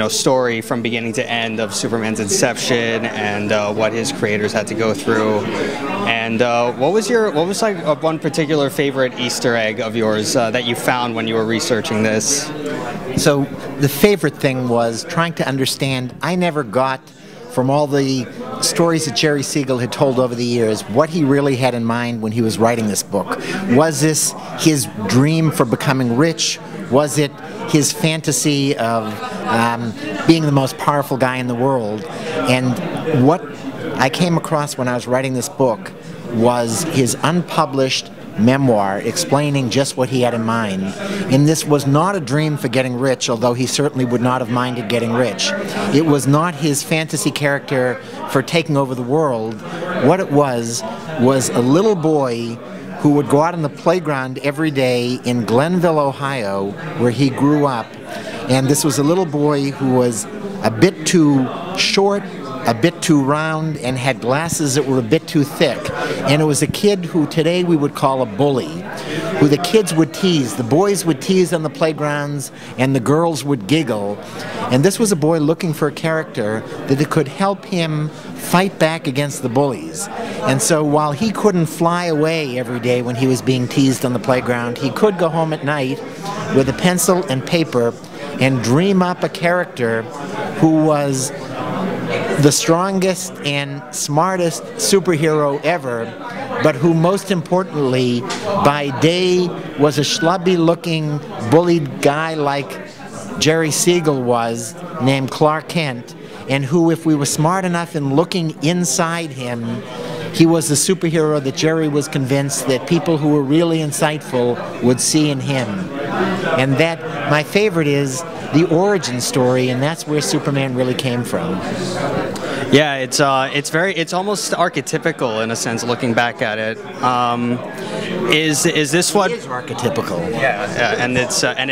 story from beginning to end of Superman's inception and what his creators had to go through. And what was like one particular favorite Easter egg of yours that you found when you were researching this? So the favorite thing was trying to understand. I never got, from all the stories that Jerry Siegel had told over the years, what he really had in mind when he was writing this book. Was this his dream for becoming rich? Was it his fantasy of being the most powerful guy in the world? And what I came across when I was writing this book was his unpublished memoir explaining just what he had in mind. And this was not a dream for getting rich, although he certainly would not have minded getting rich. It was not his fantasy character for taking over the world. What it was a little boy who would go out on the playground every day in Glenville, Ohio, where he grew up. And this was a little boy who was a bit too short, a bit too round, and had glasses that were a bit too thick. And it was a kid who today we would call a bully, who the kids would tease. The boys would tease on the playgrounds, and the girls would giggle. And this was a boy looking for a character that could help him fight back against the bullies. And so while he couldn't fly away every day when he was being teased on the playground, he could go home at night with a pencil and paper and dream up a character who was the strongest and smartest superhero ever, but who most importantly by day was a schlubby-looking, bullied guy like Jerry Siegel was, named Clark Kent, and who, if we were smart enough in looking inside him, he was the superhero that Jerry was convinced that people who were really insightful would see in him. And that, my favorite, is the origin story, and that's where Superman really came from. Yeah, it's almost archetypical in a sense, looking back at it. Is this what? It is archetypical. Yeah, and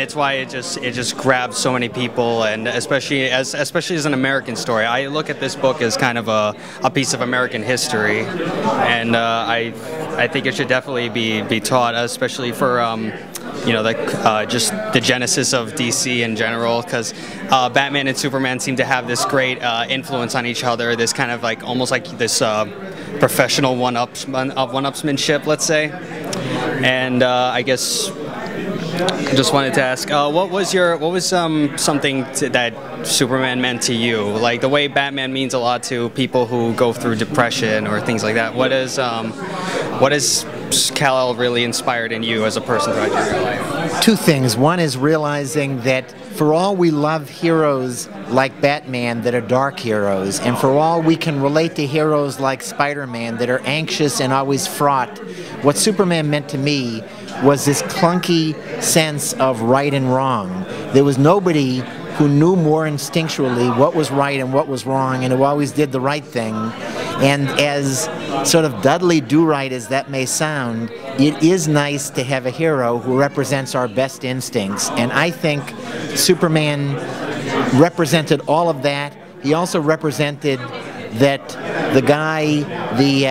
it's why it just grabs so many people, and especially as an American story. I look at this book as kind of a piece of American history, and I think it should definitely be taught, especially for just the genesis of DC in general, because Batman and Superman seem to have this great influence on each other, this kind of like almost like this professional one-upsmanship, let's say. And I guess I just wanted to ask, what was something that Superman meant to you? Like the way Batman means a lot to people who go through depression or things like that. What is Kal-El really inspired in you as a person throughout your life? Two things. One is realizing that for all we love heroes like Batman that are dark heroes, and for all we can relate to heroes like Spider-Man that are anxious and always fraught, what Superman meant to me was this clunky sense of right and wrong. There was nobody who knew more instinctually what was right and what was wrong, and who always did the right thing. And as sort of Dudley Do-Right as that may sound, it is nice to have a hero who represents our best instincts. And I think Superman represented all of that. He also represented that the guy, the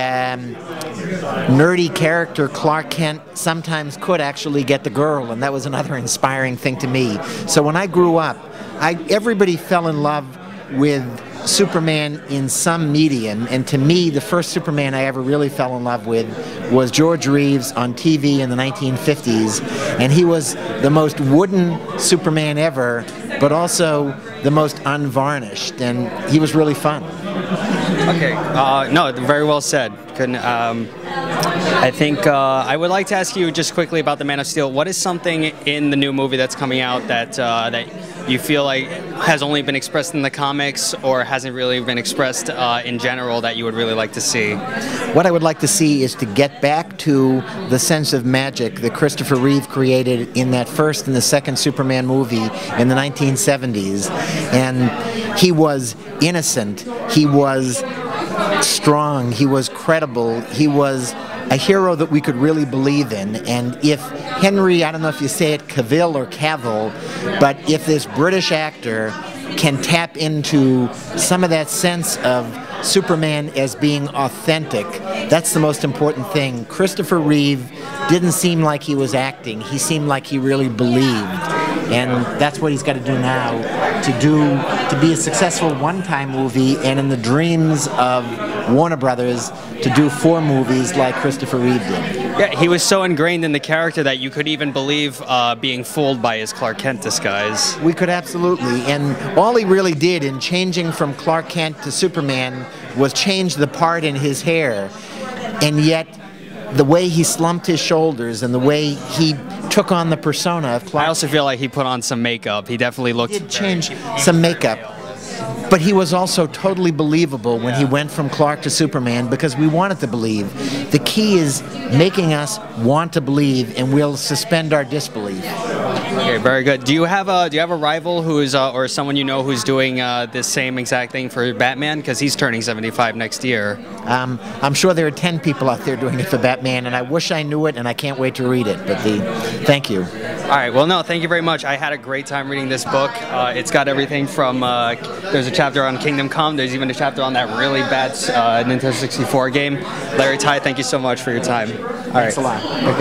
nerdy character Clark Kent, sometimes could actually get the girl, and that was another inspiring thing to me. So when I grew up, everybody fell in love with Superman in some medium, and to me the first Superman I ever really fell in love with was George Reeves on TV in the 1950s, and he was the most wooden Superman ever, but also the most unvarnished, and he was really fun. Okay, no, very well said. I think I would like to ask you just quickly about the Man of Steel. What is something in the new movie that's coming out that you feel like has only been expressed in the comics or hasn't really been expressed in general that you would really like to see? What I would like to see is to get back to the sense of magic that Christopher Reeve created in that first and the second Superman movie in the 1970s. And he was innocent, he was strong, he was credible, he was a hero that we could really believe in. And if Henry, I don't know if you say it Cavill or Cavill, but if this British actor can tap into some of that sense of Superman as being authentic, that's the most important thing. Christopher Reeve didn't seem like he was acting, he seemed like he really believed. and that's what he's got to do now to be a successful one-time movie, and in the dreams of Warner Brothers to do 4 movies like Christopher Reeve did. Yeah, he was so ingrained in the character that you could even believe being fooled by his Clark Kent disguise. We could absolutely, and all he really did in changing from Clark Kent to Superman was change the part in his hair, and yet the way he slumped his shoulders and the way he took on the persona of Clark. I also feel like he put on some makeup. He definitely looked. He did change some makeup. But he was also totally believable when he went from Clark to Superman, because we wanted to believe. The key is making us want to believe, and we'll suspend our disbelief. Okay, very good. Do you have a rival who's or someone you know who's doing this same exact thing for Batman? Because he's turning 75 next year. I'm sure there are 10 people out there doing it for Batman, and I wish I knew it, and I can't wait to read it. But thank you. All right. Well, no, thank you very much. I had a great time reading this book. It's got everything from there's a chapter on Kingdom Come. There's even a chapter on that really bad Nintendo 64 game. Larry Ty, thank you so much for your time. All right. Thanks a lot. Okay.